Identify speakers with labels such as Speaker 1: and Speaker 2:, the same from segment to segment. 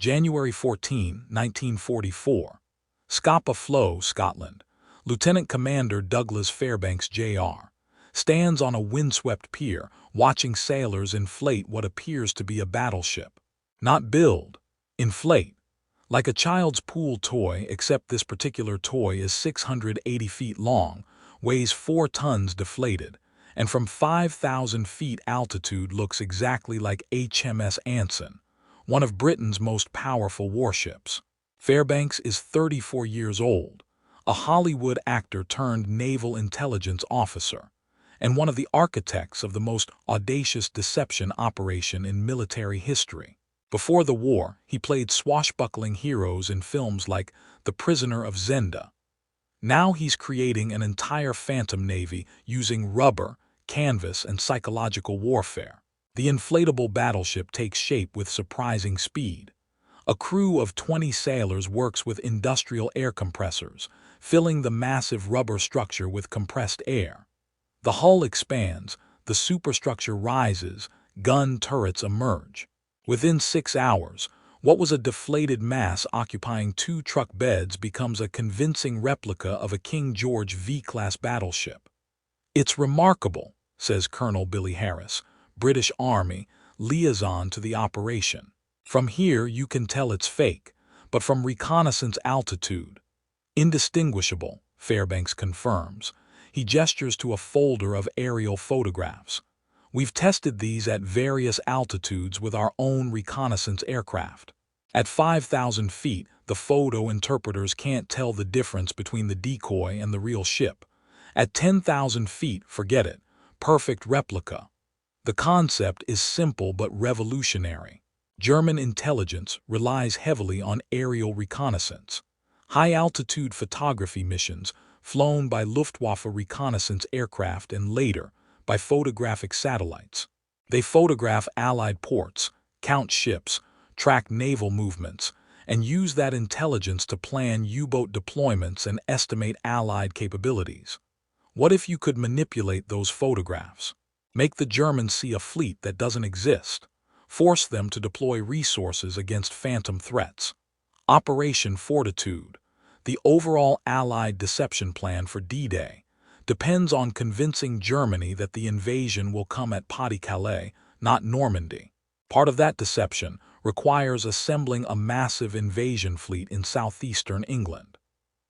Speaker 1: January 14, 1944. Scapa Flow, Scotland. Lieutenant Commander Douglas Fairbanks, Jr., stands on a windswept pier, watching sailors inflate what appears to be a battleship. Not build, inflate. Like a child's pool toy, except this particular toy is 680 feet long, weighs 4 tons deflated, and from 5,000 feet altitude looks exactly like HMS Anson, one of Britain's most powerful warships. Fairbanks is 34 years old, a Hollywood actor turned naval intelligence officer, and one of the architects of the most audacious deception operation in military history. Before the war, he played swashbuckling heroes in films like The Prisoner of Zenda. Now he's creating an entire Phantom Navy using rubber, canvas, and psychological warfare. The inflatable battleship takes shape with surprising speed. A crew of 20 sailors works with industrial air compressors, filling the massive rubber structure with compressed air. The hull expands, the superstructure rises, gun turrets emerge. Within 6 hours, what was a deflated mass occupying 2 truck beds becomes a convincing replica of a King George V-class battleship. "It's remarkable," says Colonel Billy Harris, British Army, liaison to the operation. "From here you can tell it's fake, but from reconnaissance altitude, indistinguishable," Fairbanks confirms. He gestures to a folder of aerial photographs. "We've tested these at various altitudes with our own reconnaissance aircraft. At 5,000 feet, the photo interpreters can't tell the difference between the decoy and the real ship. At 10,000 feet, forget it. Perfect replica." The concept is simple but revolutionary. German intelligence relies heavily on aerial reconnaissance. High-altitude photography missions, flown by Luftwaffe reconnaissance aircraft and later, by photographic satellites. They photograph Allied ports, count ships, track naval movements, and use that intelligence to plan U-boat deployments and estimate Allied capabilities. What if you could manipulate those photographs? Make the Germans see a fleet that doesn't exist. Force them to deploy resources against phantom threats. Operation Fortitude, the overall Allied deception plan for D-Day, depends on convincing Germany that the invasion will come at Pas-de-Calais, not Normandy. Part of that deception requires assembling a massive invasion fleet in southeastern England.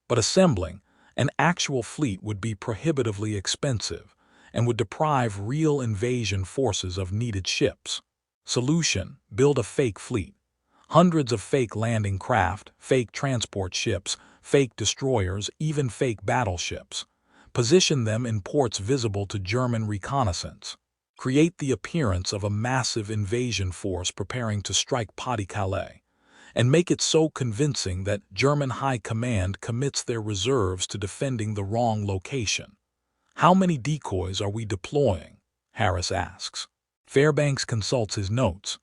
Speaker 1: But assembling an actual fleet would be prohibitively expensive and would deprive real invasion forces of needed ships. Solution: build a fake fleet. Hundreds of fake landing craft, fake transport ships, fake destroyers, even fake battleships. Position them in ports visible to German reconnaissance. Create the appearance of a massive invasion force preparing to strike Pas-de-Calais, and make it so convincing that German high command commits their reserves to defending the wrong location. "How many decoys are we deploying?" Harris asks. Fairbanks consults his notes.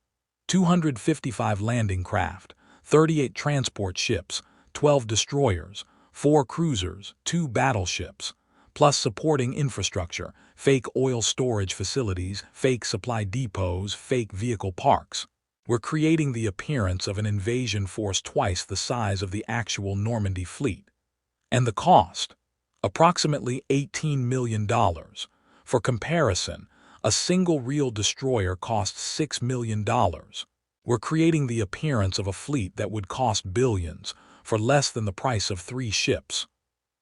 Speaker 1: 255 landing craft, 38 transport ships, 12 destroyers, 4 cruisers, 2 battleships, plus supporting infrastructure, fake oil storage facilities, fake supply depots, fake vehicle parks. We're creating the appearance of an invasion force twice the size of the actual Normandy fleet. And the cost? Approximately $18 million. For comparison, a single real destroyer costs $6 million. We're creating the appearance of a fleet that would cost billions for less than the price of 3 ships.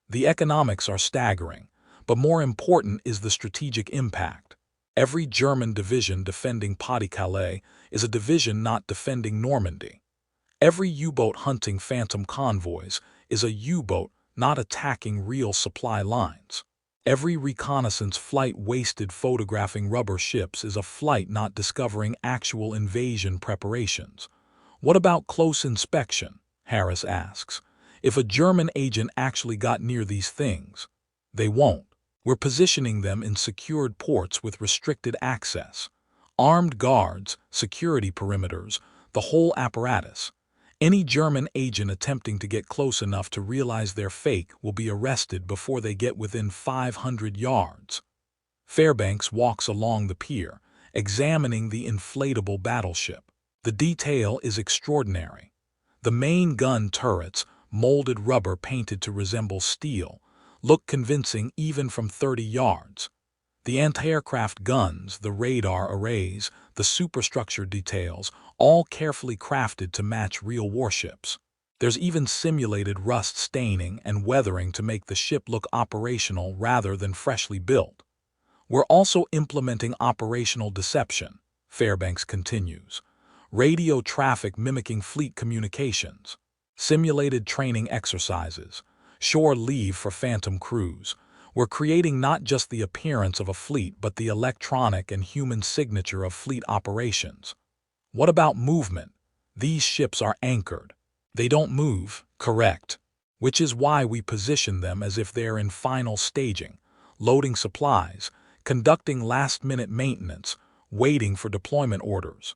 Speaker 1: The economics are staggering, but more important is the strategic impact. Every German division defending Pas-de-Calais is a division not defending Normandy. Every U-boat hunting phantom convoys is a U-boat not attacking real supply lines. Every reconnaissance flight wasted photographing rubber ships is a flight not discovering actual invasion preparations. What about close inspection? Harris asks. If a German agent actually got near these things, they won't. We're positioning them in secured ports with restricted access. Armed guards, security perimeters, the whole apparatus. Any German agent attempting to get close enough to realize they're fake will be arrested before they get within 500 yards. Fairbanks walks along the pier, examining the inflatable battleship. The detail is extraordinary. The main gun turrets, molded rubber painted to resemble steel, look convincing even from 30 yards. The anti-aircraft guns, the radar arrays, the superstructure details, all carefully crafted to match real warships. There's even simulated rust staining and weathering to make the ship look operational rather than freshly built. We're also implementing operational deception, Fairbanks continues. Radio traffic mimicking fleet communications, simulated training exercises, shore leave for phantom crews. We're creating not just the appearance of a fleet but the electronic and human signature of fleet operations. What about movement? These ships are anchored. They don't move, correct, which is why we position them as if they're in final staging, loading supplies, conducting last-minute maintenance, waiting for deployment orders.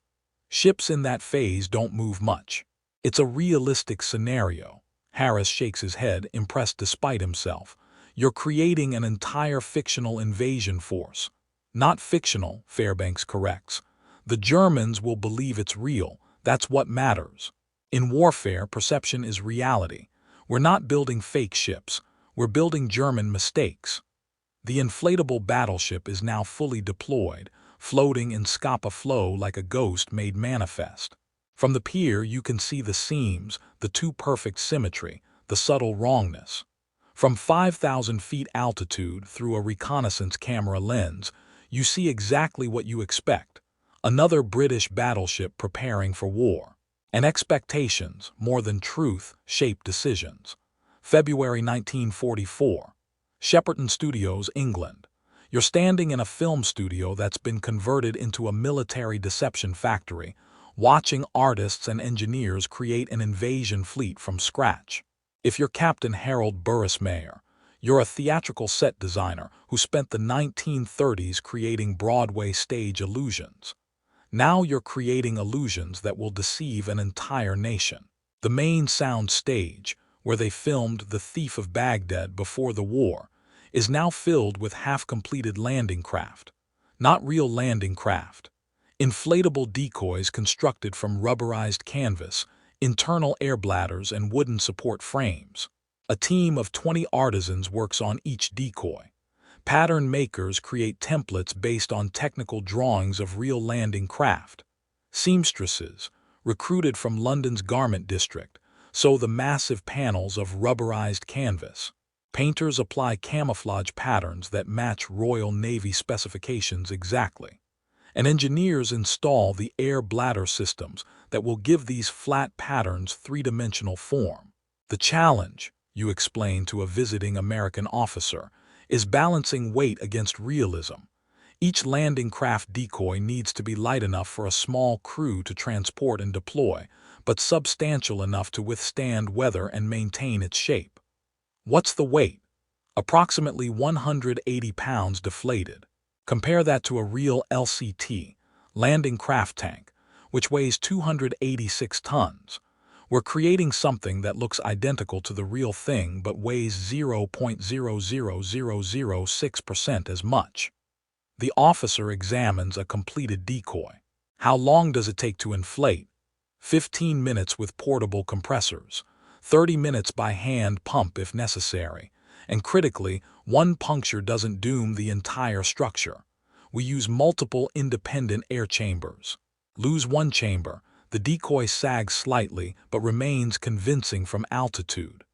Speaker 1: Ships in that phase don't move much. It's a realistic scenario. Harris shakes his head, impressed despite himself. You're creating an entire fictional invasion force. Not fictional, Fairbanks corrects. The Germans will believe it's real. That's what matters. In warfare, perception is reality. We're not building fake ships. We're building German mistakes. The inflatable battleship is now fully deployed, floating in Scapa Flow like a ghost made manifest. From the pier you can see the seams, the too-perfect symmetry, the subtle wrongness. From 5,000 feet altitude through a reconnaissance camera lens, you see exactly what you expect. Another British battleship preparing for war. And expectations, more than truth, shape decisions. February 1944. Shepperton Studios, England. You're standing in a film studio that's been converted into a military deception factory, watching artists and engineers create an invasion fleet from scratch. If you're Captain Harold Burrismayer, you're a theatrical set designer who spent the 1930s creating Broadway stage illusions. Now you're creating illusions that will deceive an entire nation. The main sound stage, where they filmed The Thief of Baghdad before the war, is now filled with half-completed landing craft. Not real landing craft. Inflatable decoys constructed from rubberized canvas, internal air bladders and wooden support frames. A team of 20 artisans works on each decoy. Pattern makers create templates based on technical drawings of real landing craft. Seamstresses, recruited from London's garment district, sew the massive panels of rubberized canvas. Painters apply camouflage patterns that match Royal Navy specifications exactly. And engineers install the air bladder systems that will give these flat patterns three-dimensional form. The challenge, you explain to a visiting American officer, is balancing weight against realism. Each landing craft decoy needs to be light enough for a small crew to transport and deploy, but substantial enough to withstand weather and maintain its shape. What's the weight? Approximately 180 pounds deflated. Compare that to a real LCT, landing craft tank, which weighs 286 tons. We're creating something that looks identical to the real thing but weighs 0.00006% as much. The officer examines a completed decoy. How long does it take to inflate? 15 minutes with portable compressors, 30 minutes by hand pump if necessary, and critically, one puncture doesn't doom the entire structure. We use multiple independent air chambers. Lose one chamber, the decoy sags slightly but remains convincing from altitude.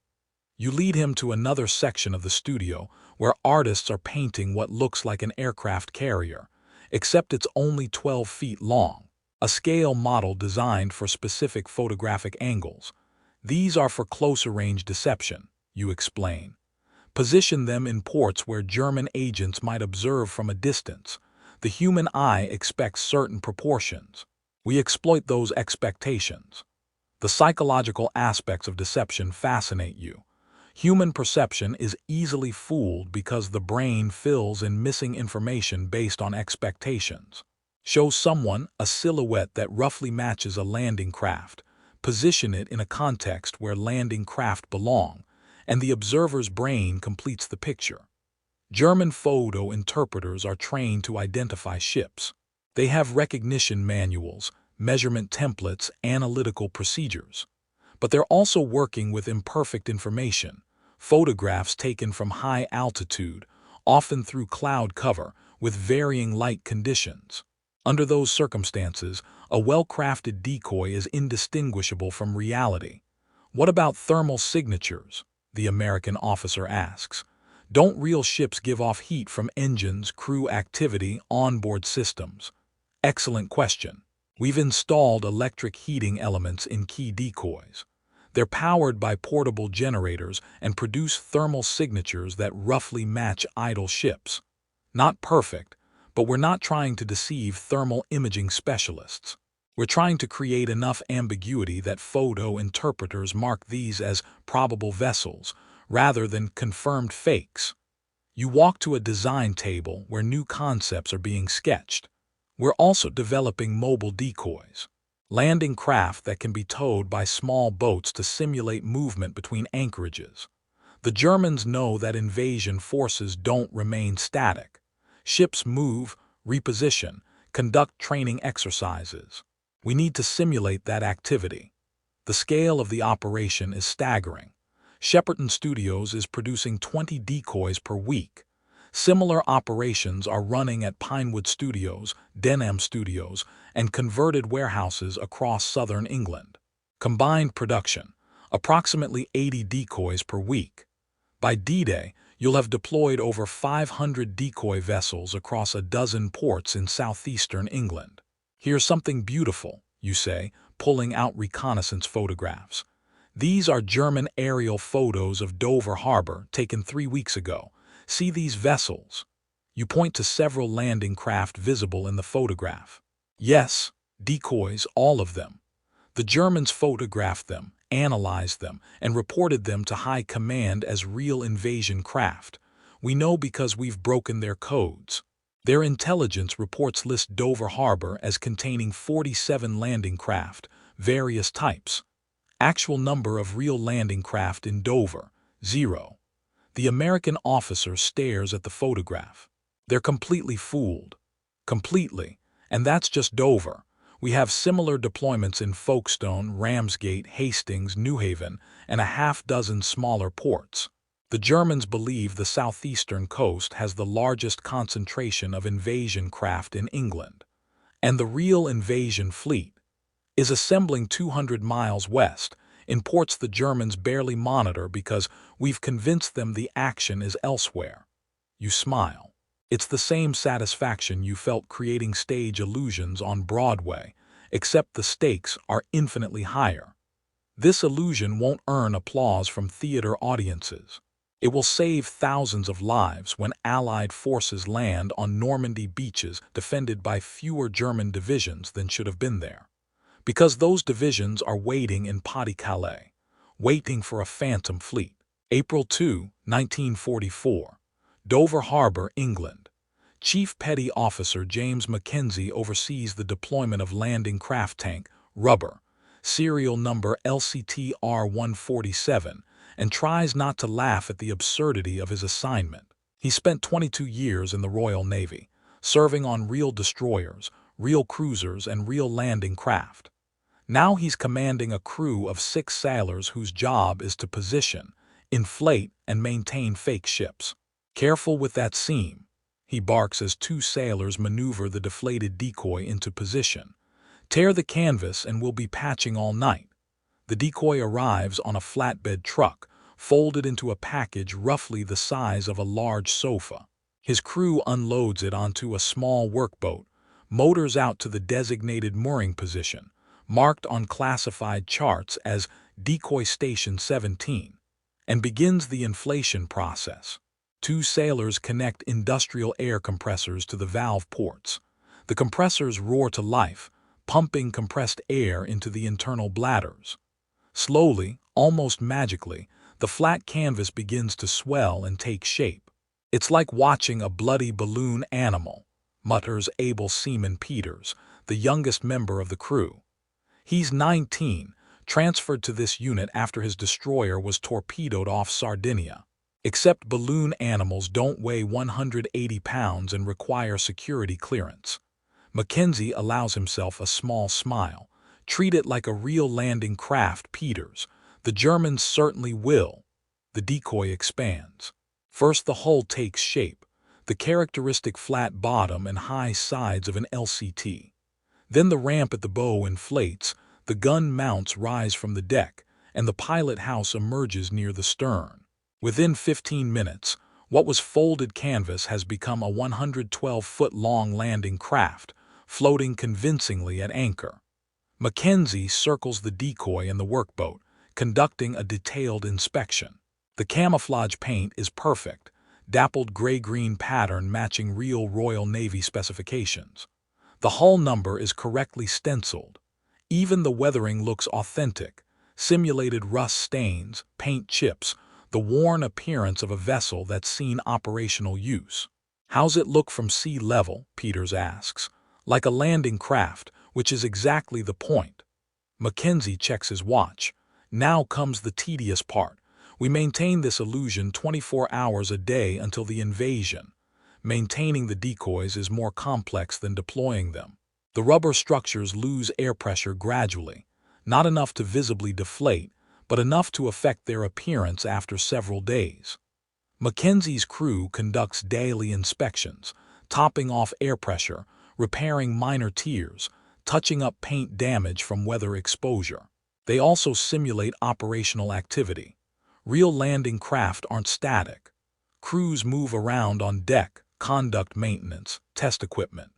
Speaker 1: You lead him to another section of the studio where artists are painting what looks like an aircraft carrier, except it's only 12 feet long, a scale model designed for specific photographic angles. These are for closer-range deception, you explain. Position them in ports where German agents might observe from a distance. The human eye expects certain proportions. We exploit those expectations. The psychological aspects of deception fascinate you. Human perception is easily fooled because the brain fills in missing information based on expectations. Show someone a silhouette that roughly matches a landing craft. Position it in a context where landing craft belong, and the observer's brain completes the picture. German photo interpreters are trained to identify ships. They have recognition manuals, measurement templates, analytical procedures. But they're also working with imperfect information, photographs taken from high altitude, often through cloud cover, with varying light conditions. Under those circumstances, a well-crafted decoy is indistinguishable from reality. "What about thermal signatures?" the American officer asks. "Don't real ships give off heat from engines, crew activity, onboard systems?" Excellent question. We've installed electric heating elements in key decoys. They're powered by portable generators and produce thermal signatures that roughly match idle ships. Not perfect, but we're not trying to deceive thermal imaging specialists. We're trying to create enough ambiguity that photo interpreters mark these as probable vessels, rather than confirmed fakes. You walk to a design table where new concepts are being sketched. We're also developing mobile decoys, landing craft that can be towed by small boats to simulate movement between anchorages. The Germans know that invasion forces don't remain static. Ships move, reposition, conduct training exercises. We need to simulate that activity. The scale of the operation is staggering. Shepperton Studios is producing 20 decoys per week. Similar operations are running at Pinewood Studios, Denham Studios, and converted warehouses across southern England. Combined production, approximately 80 decoys per week. By D-Day, you'll have deployed over 500 decoy vessels across a dozen ports in southeastern England. "Here's something beautiful," you say, pulling out reconnaissance photographs. "These are German aerial photos of Dover Harbor taken 3 weeks ago. See these vessels?" You point to several landing craft visible in the photograph. "Yes, decoys, all of them. The Germans photographed them, analyzed them, and reported them to high command as real invasion craft. We know because we've broken their codes. Their intelligence reports list Dover Harbor as containing 47 landing craft, various types. Actual number of real landing craft in Dover, 0. The American officer stares at the photograph. They're completely fooled. Completely. And that's just Dover. We have similar deployments in Folkestone, Ramsgate, Hastings, Newhaven, and a half-dozen smaller ports. The Germans believe the southeastern coast has the largest concentration of invasion craft in England. And the real invasion fleet is assembling 200 miles west, in ports the Germans barely monitor because we've convinced them the action is elsewhere. You smile. It's the same satisfaction you felt creating stage illusions on Broadway, except the stakes are infinitely higher. This illusion won't earn applause from theater audiences. It will save thousands of lives when Allied forces land on Normandy beaches defended by fewer German divisions than should have been there. Because those divisions are waiting in Pas-de-Calais, waiting for a phantom fleet. April 2, 1944. Dover Harbor, England. Chief Petty Officer James Mackenzie oversees the deployment of landing craft tank, Rubber, serial number LCTR-147, and tries not to laugh at the absurdity of his assignment. He spent 22 years in the Royal Navy, serving on real destroyers, real cruisers, and real landing craft. Now he's commanding a crew of 6 sailors whose job is to position, inflate, and maintain fake ships. "Careful with that seam," he barks as 2 sailors maneuver the deflated decoy into position. "Tear the canvas and we'll be patching all night." The decoy arrives on a flatbed truck, folded into a package roughly the size of a large sofa. His crew unloads it onto a small workboat, motors out to the designated mooring position, marked on classified charts as Decoy Station 17, and begins the inflation process. 2 sailors connect industrial air compressors to the valve ports. The compressors roar to life, pumping compressed air into the internal bladders. Slowly, almost magically, the flat canvas begins to swell and take shape. "It's like watching a bloody balloon animal," mutters Able Seaman Peters, the youngest member of the crew. He's 19, transferred to this unit after his destroyer was torpedoed off Sardinia. Except balloon animals don't weigh 180 pounds and require security clearance. Mackenzie allows himself a small smile, Treat it like a real landing craft, Peters. The Germans certainly will. The decoy expands. First, the hull takes shape, the characteristic flat bottom and high sides of an LCT. Then the ramp at the bow inflates, the gun mounts rise from the deck, and the pilot house emerges near the stern. Within 15 minutes, what was folded canvas has become a 112-foot-long landing craft, floating convincingly at anchor. Mackenzie circles the decoy and the workboat, conducting a detailed inspection. The camouflage paint is perfect, dappled gray-green pattern matching real Royal Navy specifications. The hull number is correctly stenciled. Even the weathering looks authentic. Simulated rust stains, paint chips, the worn appearance of a vessel that's seen operational use. How's it look from sea level? Peters asks. Like a landing craft, which is exactly the point. Mackenzie checks his watch. Now comes the tedious part. We maintain this illusion 24 hours a day until the invasion. Maintaining the decoys is more complex than deploying them. The rubber structures lose air pressure gradually, not enough to visibly deflate, but enough to affect their appearance after several days. Mackenzie's crew conducts daily inspections, topping off air pressure, repairing minor tears, touching up paint damage from weather exposure. They also simulate operational activity. Real landing craft aren't static. Crews move around on deck, conduct maintenance, test equipment.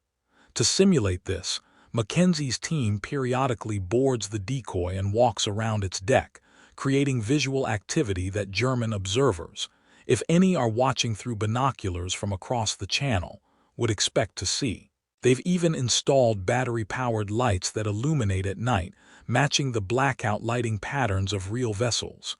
Speaker 1: To simulate this, Mackenzie's team periodically boards the decoy and walks around its deck, creating visual activity that German observers, if any are watching through binoculars from across the channel, would expect to see. They've even installed battery-powered lights that illuminate at night, matching the blackout lighting patterns of real vessels.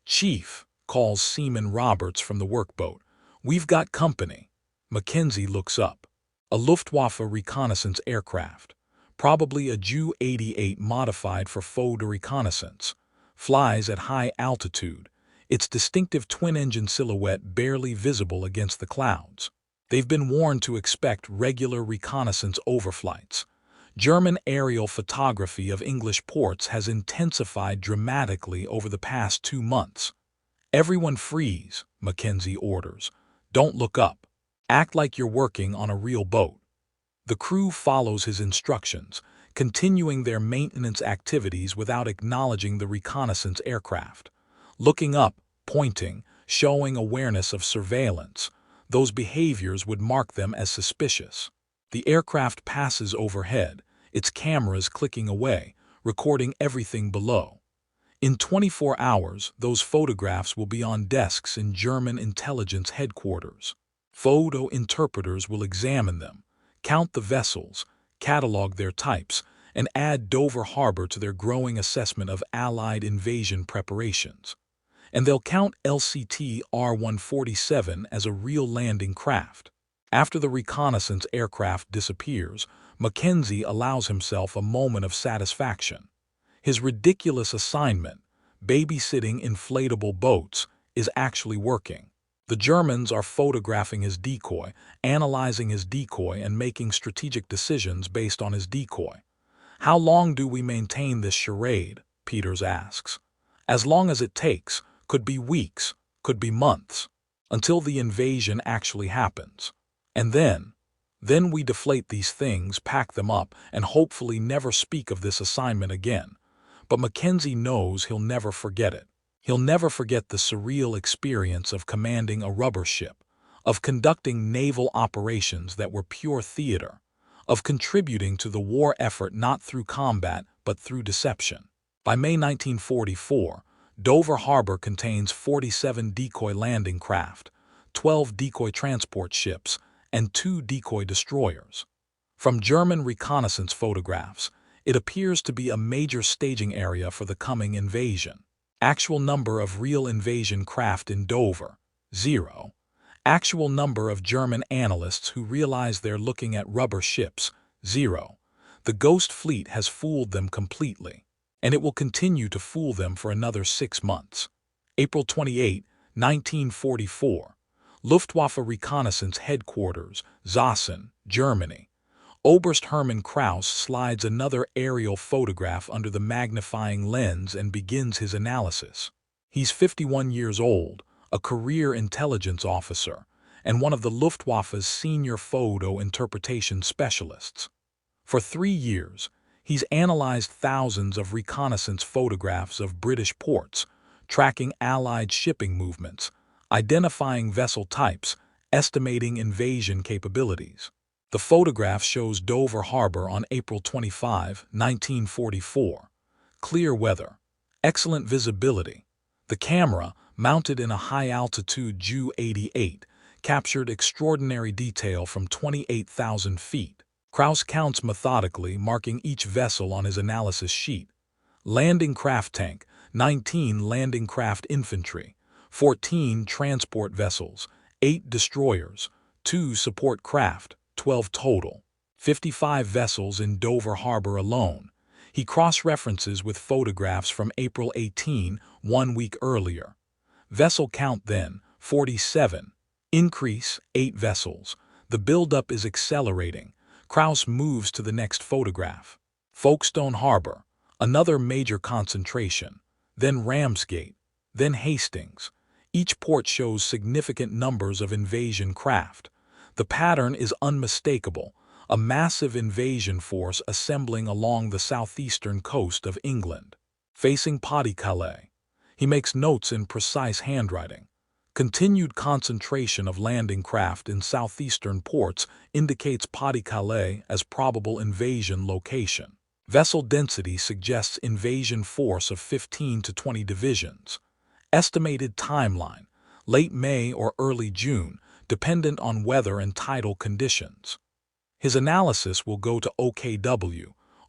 Speaker 1: "Chief," calls Seaman Roberts from the workboat, "we've got company." Mackenzie looks up. A Luftwaffe reconnaissance aircraft, probably a Ju-88 modified for faux reconnaissance, flies at high altitude, its distinctive twin-engine silhouette barely visible against the clouds. They've been warned to expect regular reconnaissance overflights. German aerial photography of English ports has intensified dramatically over the past 2 months. "Everyone freeze," Mackenzie orders. "Don't look up. Act like you're working on a real boat." The crew follows his instructions, continuing their maintenance activities without acknowledging the reconnaissance aircraft. Looking up, pointing, showing awareness of surveillance, those behaviors would mark them as suspicious. The aircraft passes overhead, its cameras clicking away, recording everything below. In 24 hours, those photographs will be on desks in German intelligence headquarters. Photo interpreters will examine them, count the vessels, catalog their types, and add Dover Harbor to their growing assessment of Allied invasion preparations. And they'll count LCT R-147 as a real landing craft. After the reconnaissance aircraft disappears, Mackenzie allows himself a moment of satisfaction. His ridiculous assignment, babysitting inflatable boats, is actually working. The Germans are photographing his decoy, analyzing his decoy, and making strategic decisions based on his decoy. "How long do we maintain this charade?" Peters asks. "As long as it takes. Could be weeks, could be months, until the invasion actually happens. And then we deflate these things, pack them up, and hopefully never speak of this assignment again." But Mackenzie knows he'll never forget it. He'll never forget the surreal experience of commanding a rubber ship, of conducting naval operations that were pure theater, of contributing to the war effort not through combat but through deception. By May 1944, Dover Harbor contains 47 decoy landing craft, 12 decoy transport ships, and 2 decoy destroyers. From German reconnaissance photographs, it appears to be a major staging area for the coming invasion. Actual number of real invasion craft in Dover, 0. Actual number of German analysts who realize they're looking at rubber ships, 0. The Ghost Fleet has fooled them completely, and it will continue to fool them for another 6 months. April 28, 1944. Luftwaffe Reconnaissance Headquarters, Zossen, Germany. Oberst Hermann Kraus slides another aerial photograph under the magnifying lens and begins his analysis. He's 51 years old, a career intelligence officer, and one of the Luftwaffe's senior photo interpretation specialists. For 3 years, he's analyzed thousands of reconnaissance photographs of British ports, tracking Allied shipping movements, identifying vessel types, estimating invasion capabilities. The photograph shows Dover Harbor on April 25, 1944. Clear weather, excellent visibility. The camera, mounted in a high-altitude Ju-88, captured extraordinary detail from 28,000 feet. Kraus counts methodically, marking each vessel on his analysis sheet. Landing craft tank, 19 landing craft infantry, 14 transport vessels, 8 destroyers, 2 support craft, 12 total. 55 vessels in Dover Harbor alone. He cross-references with photographs from April 18, 1 week earlier. Vessel count then, 47. Increase, 8 vessels. The buildup is accelerating. Kraus moves to the next photograph. Folkestone Harbor, another major concentration. Then Ramsgate, then Hastings. Each port shows significant numbers of invasion craft. The pattern is unmistakable, a massive invasion force assembling along the southeastern coast of England. Facing Pas-de-Calais, he makes notes in precise handwriting. Continued concentration of landing craft in southeastern ports indicates Pas-de-Calais as probable invasion location. Vessel density suggests invasion force of 15 to 20 divisions. Estimated timeline, late May or early June, dependent on weather and tidal conditions. His analysis will go to OKW,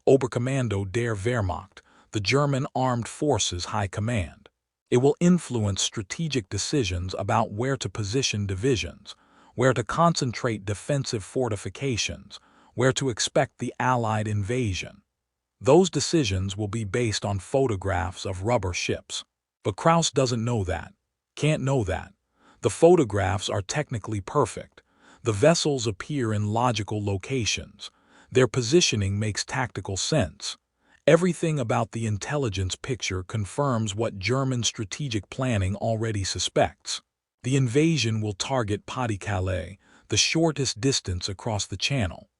Speaker 1: Oberkommando der Wehrmacht, the German Armed Forces High Command. It will influence strategic decisions about where to position divisions, where to concentrate defensive fortifications, where to expect the Allied invasion. Those decisions will be based on photographs of rubber ships. But Kraus doesn't know that, can't know that. The photographs are technically perfect. The vessels appear in logical locations. Their positioning makes tactical sense. Everything about the intelligence picture confirms what German strategic planning already suspects. The invasion will target Pas-de-Calais, the shortest distance across the channel.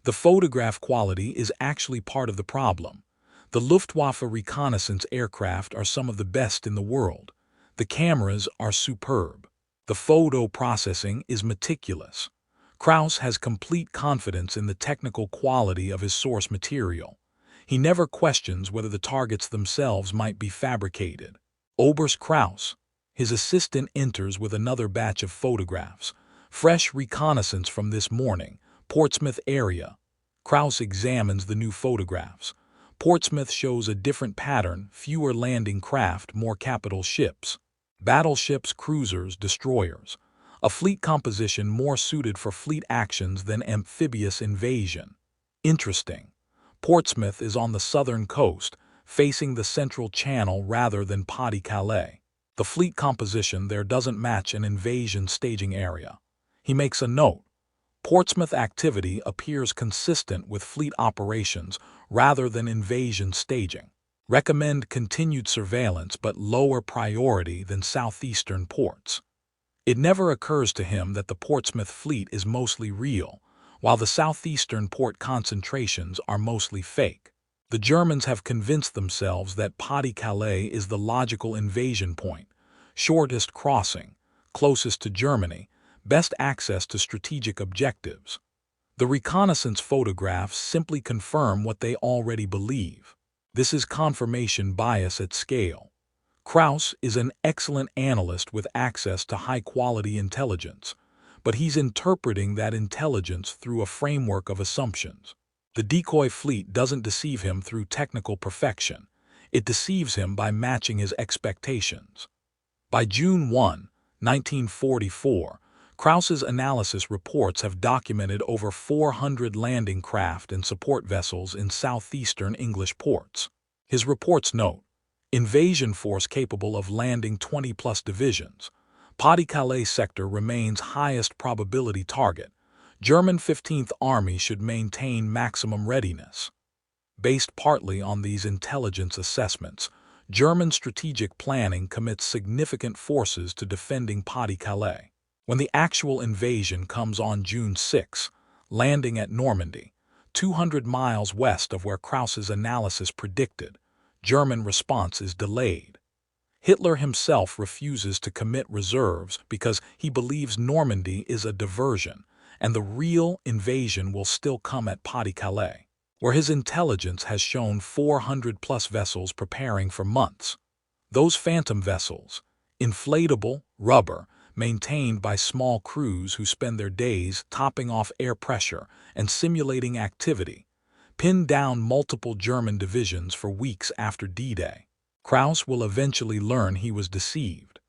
Speaker 1: The photograph quality is actually part of the problem. The Luftwaffe reconnaissance aircraft are some of the best in the world. The cameras are superb. The photo processing is meticulous. Kraus has complete confidence in the technical quality of his source material. He never questions whether the targets themselves might be fabricated. Oberst Kraus. His assistant enters with another batch of photographs. Fresh reconnaissance from this morning. Portsmouth area. Kraus examines the new photographs. Portsmouth shows a different pattern, fewer landing craft, more capital ships. Battleships, cruisers, destroyers. A fleet composition more suited for fleet actions than amphibious invasion. Interesting. Portsmouth is on the southern coast, facing the central channel rather than Pas-de-Calais. The fleet composition there doesn't match an invasion staging area. He makes a note. Portsmouth activity appears consistent with fleet operations rather than invasion staging. Recommend continued surveillance but lower priority than southeastern ports. It never occurs to him that the Portsmouth fleet is mostly real, while the southeastern port concentrations are mostly fake. The Germans have convinced themselves that Pas-de-Calais is the logical invasion point, shortest crossing, closest to Germany, best access to strategic objectives. The reconnaissance photographs simply confirm what they already believe. This is confirmation bias at scale. Kraus is an excellent analyst with access to high-quality intelligence, but he's interpreting that intelligence through a framework of assumptions. The decoy fleet doesn't deceive him through technical perfection. It deceives him by matching his expectations. By June 1, 1944, Kraus's analysis reports have documented over 400 landing craft and support vessels in southeastern English ports. His reports note, invasion force capable of landing 20-plus divisions. Pas-de-Calais sector remains highest probability target. German 15th Army should maintain maximum readiness. Based partly on these intelligence assessments, German strategic planning commits significant forces to defending Pas-de-Calais. When the actual invasion comes on June 6, landing at Normandy, 200 miles west of where Krauss's analysis predicted, German response is delayed. Hitler himself refuses to commit reserves because he believes Normandy is a diversion, and the real invasion will still come at Pas-de-Calais, where his intelligence has shown 400-plus vessels preparing for months. Those phantom vessels, inflatable, rubber, maintained by small crews who spend their days topping off air pressure and simulating activity, pinned down multiple German divisions for weeks after D-Day. Krauss will eventually learn he was deceived,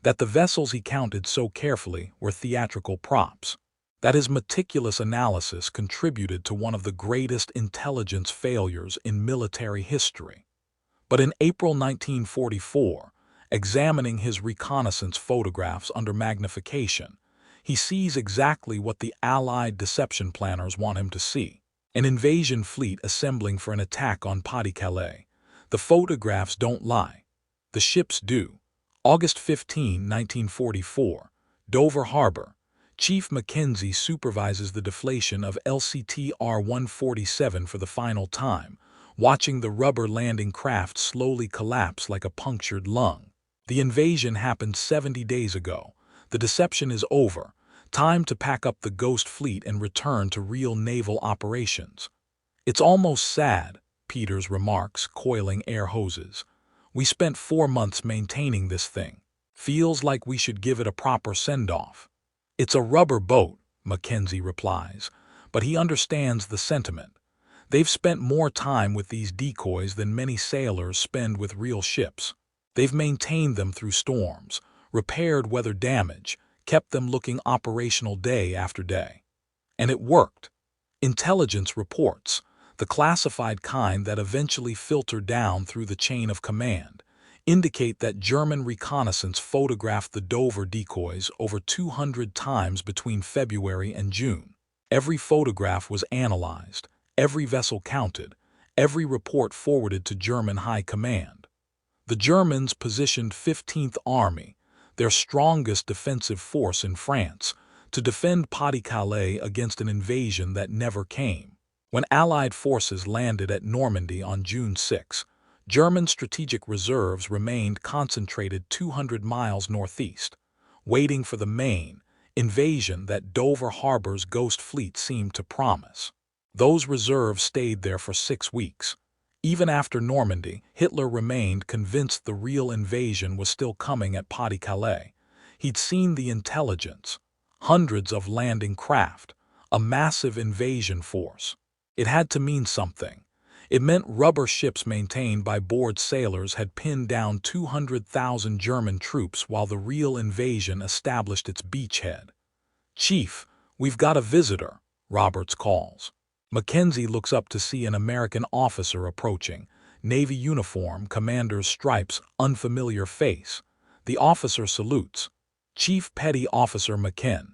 Speaker 1: that the vessels he counted so carefully were theatrical props, that his meticulous analysis contributed to one of the greatest intelligence failures in military history. But in April 1944, examining his reconnaissance photographs under magnification, he sees exactly what the Allied deception planners want him to see: an invasion fleet assembling for an attack on Pas-de-Calais. The photographs don't lie. The ships do. August 15, 1944, Dover Harbor. Chief Mackenzie supervises the deflation of LCTR-147 for the final time, watching the rubber landing craft slowly collapse like a punctured lung. The invasion happened 70 days ago. The deception is over. Time to pack up the ghost fleet and return to real naval operations. It's almost sad, Peters remarks, coiling air hoses. We spent 4 months maintaining this thing. Feels like we should give it a proper send-off. It's a rubber boat, Mackenzie replies, but he understands the sentiment. They've spent more time with these decoys than many sailors spend with real ships. They've maintained them through storms, repaired weather damage, kept them looking operational day after day. And it worked. Intelligence reports, the classified kind that eventually filter down through the chain of command, indicate that German reconnaissance photographed the Dover decoys over 200 times between February and June. Every photograph was analyzed, every vessel counted, every report forwarded to German high command. The Germans positioned 15th Army, their strongest defensive force in France, to defend Pas-de-Calais against an invasion that never came. When Allied forces landed at Normandy on June 6, German strategic reserves remained concentrated 200 miles northeast, waiting for the main invasion that Dover Harbor's ghost fleet seemed to promise. Those reserves stayed there for 6 weeks. Even after Normandy, Hitler remained convinced the real invasion was still coming at Pas-de-Calais. He'd seen the intelligence, hundreds of landing craft, a massive invasion force. It had to mean something. It meant rubber ships maintained by bored sailors had pinned down 200,000 German troops while the real invasion established its beachhead. "Chief, we've got a visitor," Roberts calls. Mackenzie looks up to see an American officer approaching, Navy uniform, commander's stripes, unfamiliar face. The officer salutes. "Chief Petty Officer McKen."